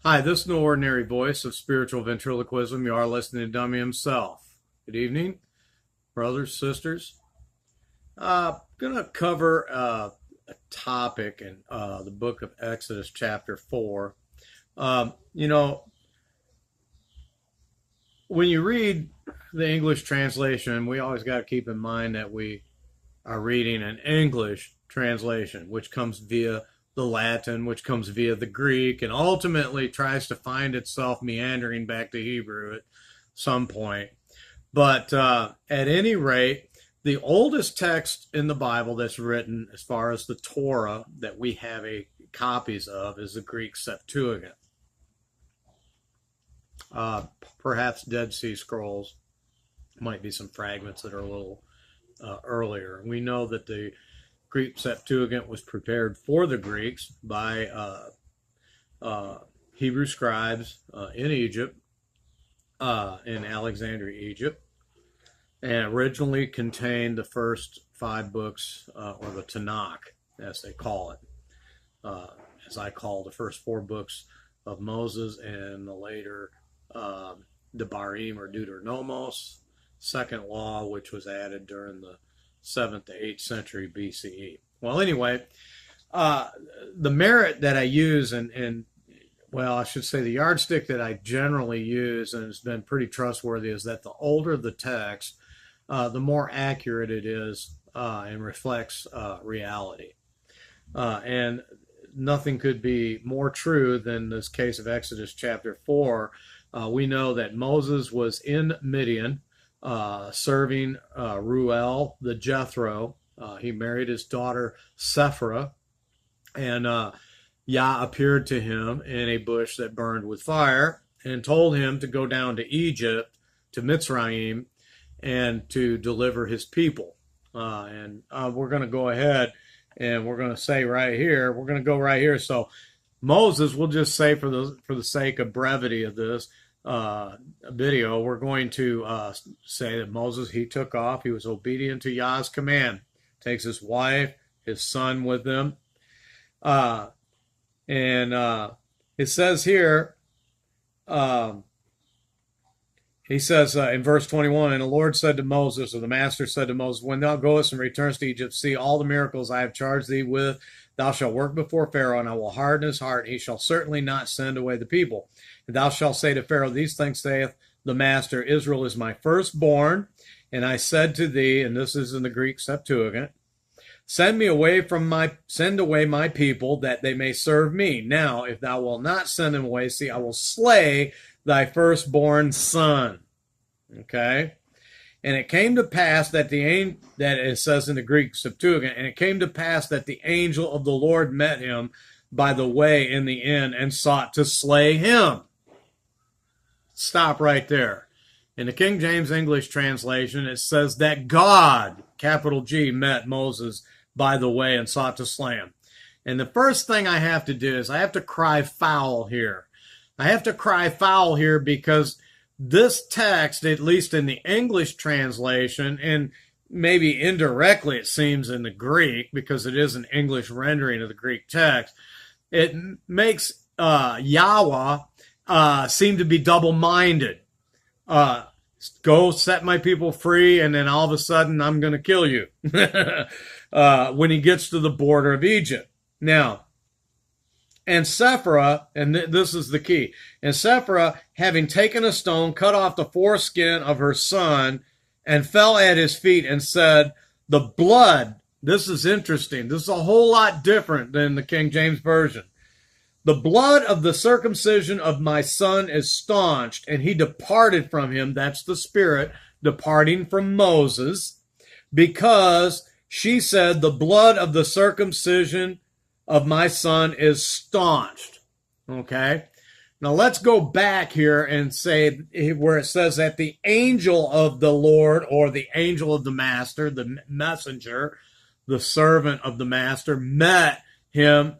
Hi, this is no ordinary voice of spiritual ventriloquism. You are listening to Dummy himself. Good evening, brothers, sisters. Going to cover a topic in the book of Exodus, chapter 4. You know, when you read the English translation, we always got to keep in mind that we are reading an English translation, which comes via the Latin, which comes via the Greek, and ultimately tries to find itself meandering back to Hebrew at some point. But at any rate, the oldest text in the Bible that's written as far as the Torah that we have copies of is the Greek Septuagint. Perhaps Dead Sea Scrolls, might be some fragments that are a little earlier. We know that the Greek Septuagint was prepared for the Greeks by Hebrew scribes in Egypt, in Alexandria, Egypt, and originally contained the first 5 books, or the Tanakh, as they call it, as I call the first 4 books of Moses, and the later Devarim or Deuteronomos, second law, which was added during the 7th to 8th century BCE. Well, anyway, the merit that I use, well, I should say the yardstick that I generally use, and has been pretty trustworthy, is that the older the text, the more accurate it is and reflects reality. And nothing could be more true than this case of Exodus chapter 4. We know that Moses was in Midian, serving Ruel the Jethro. He married his daughter Sephora, and Yah appeared to him in a bush that burned with fire and told him to go down to Egypt, to Mitzrayim, and to deliver his people. And we're going to go ahead and we're going to say right here, we're going to go right here. So Moses, we'll just say for the sake of brevity of this video, we're going to say that Moses, he took off. He was obedient to Yah's command. Takes his wife, his son with him. It says here, he says in verse 21, and the Lord said to Moses, or the master said to Moses, when thou goest and returnest to Egypt, see all the miracles I have charged thee with, thou shalt work before Pharaoh, and I will harden his heart, and he shall certainly not send away the people. And thou shalt say to Pharaoh, these things saith the master, Israel is my firstborn, and I said to thee, and this is in the Greek Septuagint, send away my people, that they may serve me. Now, if thou wilt not send them away, see, I will slay thy firstborn son. Okay? And it came to pass that that it says in the Greek Septuagint, and it came to pass that the angel of the Lord met him by the way in the inn and sought to slay him. Stop right there. In the King James English translation, it says that God, capital G, met Moses by the way and sought to slay him. And the first thing I have to do is I have to cry foul here. I have to cry foul here because this text, at least in the English translation, and maybe indirectly it seems in the Greek, because it is an English rendering of the Greek text, it makes Yahweh seem to be double-minded. Go set my people free, and then all of a sudden I'm going to kill you when he gets to the border of Egypt. Now, and Sephora, and this is the key, and Sephora, having taken a stone, cut off the foreskin of her son, and fell at his feet and said, the blood, this is interesting, this is a whole lot different than the King James Version. The blood of the circumcision of my son is staunched, and he departed from him, that's the Spirit, departing from Moses, because she said, the blood of the circumcision of my son is staunched. Okay? Now let's go back here and say where it says that the angel of the Lord, or the angel of the master, the messenger, the servant of the master, met him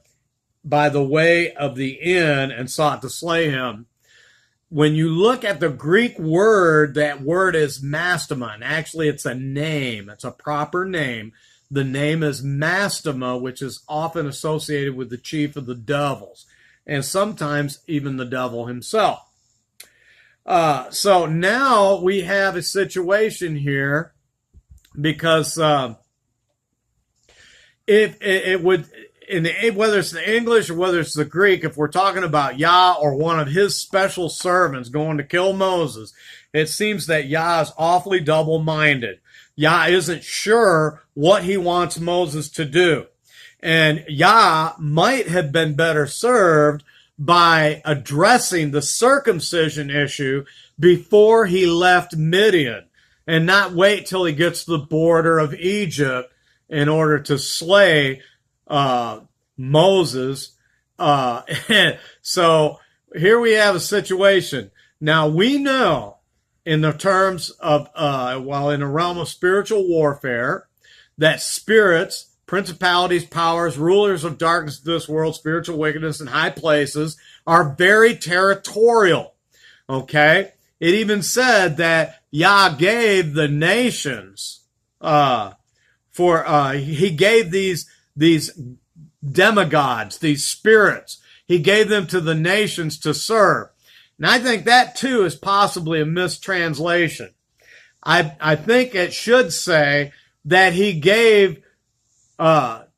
by the way of the inn and sought to slay him. When you look at the Greek word, that word is mastema. And actually, it's a name. It's a proper name. The name is mastema, which is often associated with the chief of the devils. and sometimes even the devil himself. So now we have a situation here because if it would, whether it's the English or whether it's the Greek, if we're talking about Yah or one of his special servants going to kill Moses, it seems that Yah is awfully double-minded. Yah isn't sure what he wants Moses to do. And Yah might have been better served by addressing the circumcision issue before he left Midian and not wait till he gets to the border of Egypt in order to slay Moses. So here we have a situation. Now we know in the terms of, in the realm of spiritual warfare, that spirits, principalities, powers, rulers of darkness of this world, spiritual wickedness in high places are very territorial. Okay? It even said that Yah gave the nations, he gave these demigods, these spirits, he gave them to the nations to serve. And I think that too is possibly a mistranslation. I think it should say that he gave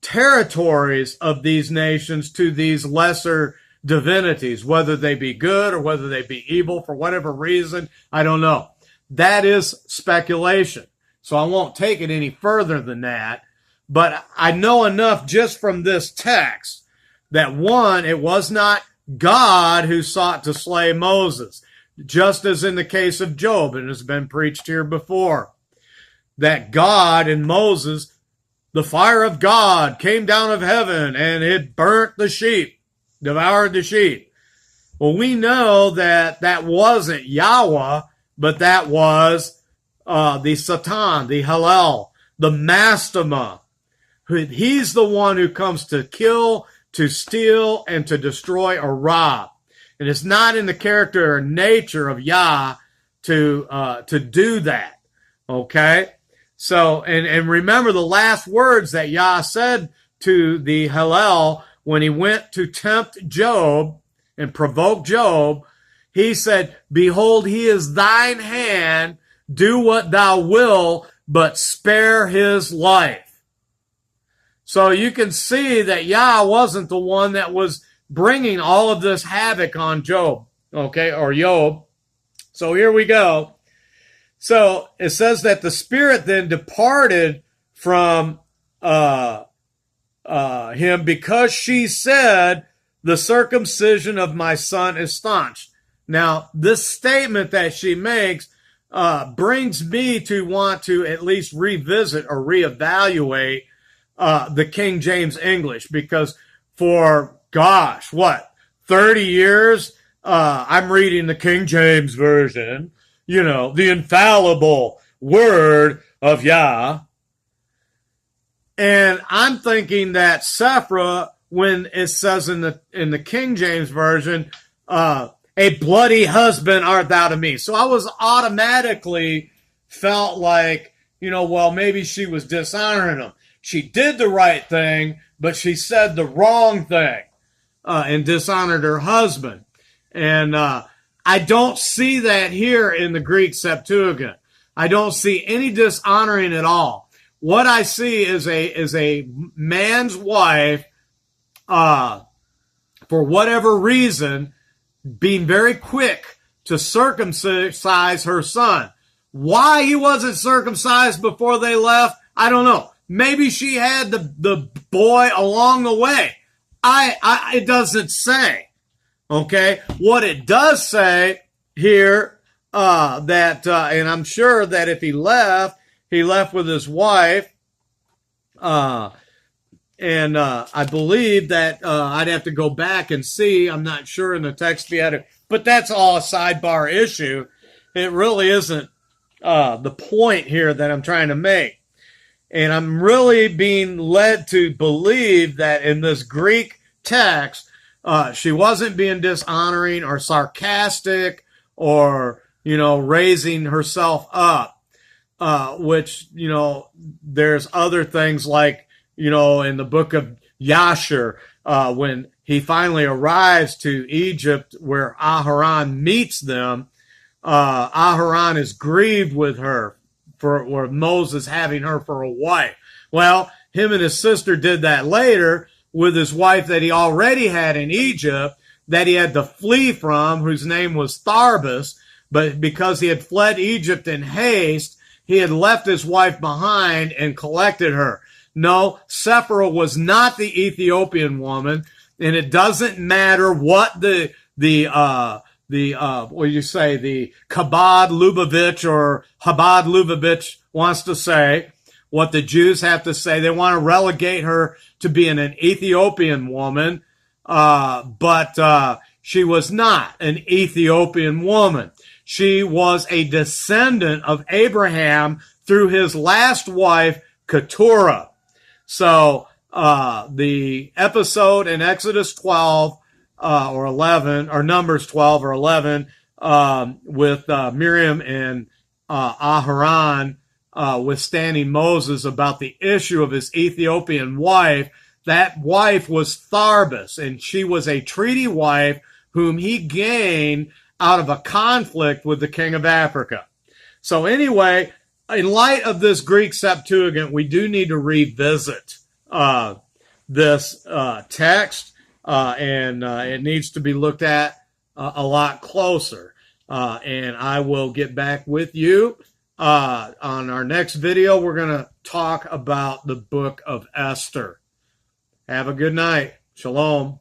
territories of these nations to these lesser divinities, whether they be good or whether they be evil for whatever reason. I don't know. That is speculation. So I won't take it any further than that. But I know enough just from this text that one, it was not God who sought to slay Moses, just as in the case of Job, and has been preached here before, that God and Moses, the fire of God came down of heaven and it burnt the sheep, devoured the sheep. Well, we know that that wasn't Yahweh, but that was the Satan, the Hallel, the Mastema. He's the one who comes to kill, to steal, and to destroy or rob. And it's not in the character or nature of Yah to do that. Okay? So, and remember the last words that Yah said to the Hallel when he went to tempt Job and provoke Job. He said, "Behold, he is thine hand, do what thou wilt, but spare his life." So you can see that Yah wasn't the one that was bringing all of this havoc on Job, okay, or Job. So here we go. So it says that the spirit then departed from him because she said, "The circumcision of my son is staunch." Now, this statement that she makes brings me to want to at least revisit or reevaluate the King James English, because for, 30 years, I'm reading the King James Version, the infallible word of Yah. And I'm thinking that Sephra, when it says in the King James Version, a bloody husband art thou to me. So I was automatically felt like, maybe she was dishonoring him. She did the right thing, but she said the wrong thing and dishonored her husband. And I don't see that here in the Greek Septuagint. I don't see any dishonoring at all. What I see is a man's wife, for whatever reason, being very quick to circumcise her son. Why he wasn't circumcised before they left, I don't know. Maybe she had the boy along the way. It doesn't say. Okay? What it does say here, and I'm sure that if he left with his wife, and I believe that I'd have to go back and see. I'm not sure in the text if he had it, but that's all a sidebar issue. It really isn't the point here that I'm trying to make. And I'm really being led to believe that in this Greek text, she wasn't being dishonoring or sarcastic or, raising herself up, which, there's other things like, in the book of Yashar, when he finally arrives to Egypt where Aharon meets them, Aharon is grieved with her for Moses having her for a wife. Well, him and his sister did that later with his wife that he already had in Egypt, that he had to flee from, whose name was Tharbus. But because he had fled Egypt in haste, he had left his wife behind and collected her. No, Sephora was not the Ethiopian woman, and it doesn't matter what the Chabad Lubavitch or Chabad Lubavitch wants to say, what the Jews have to say. They want to relegate her to being an Ethiopian woman, but she was not an Ethiopian woman. She was a descendant of Abraham through his last wife, Keturah. So the episode in Exodus 12 or 11, or Numbers 12 or 11, with Miriam and Aharon withstanding Moses about the issue of his Ethiopian wife, that wife was Tharbus, and she was a treaty wife whom he gained out of a conflict with the king of Africa. So anyway, in light of this Greek Septuagint, we do need to revisit this text, and it needs to be looked at a lot closer. And I will get back with you on our next video. We're going to talk about the book of Esther. Have a good night. Shalom.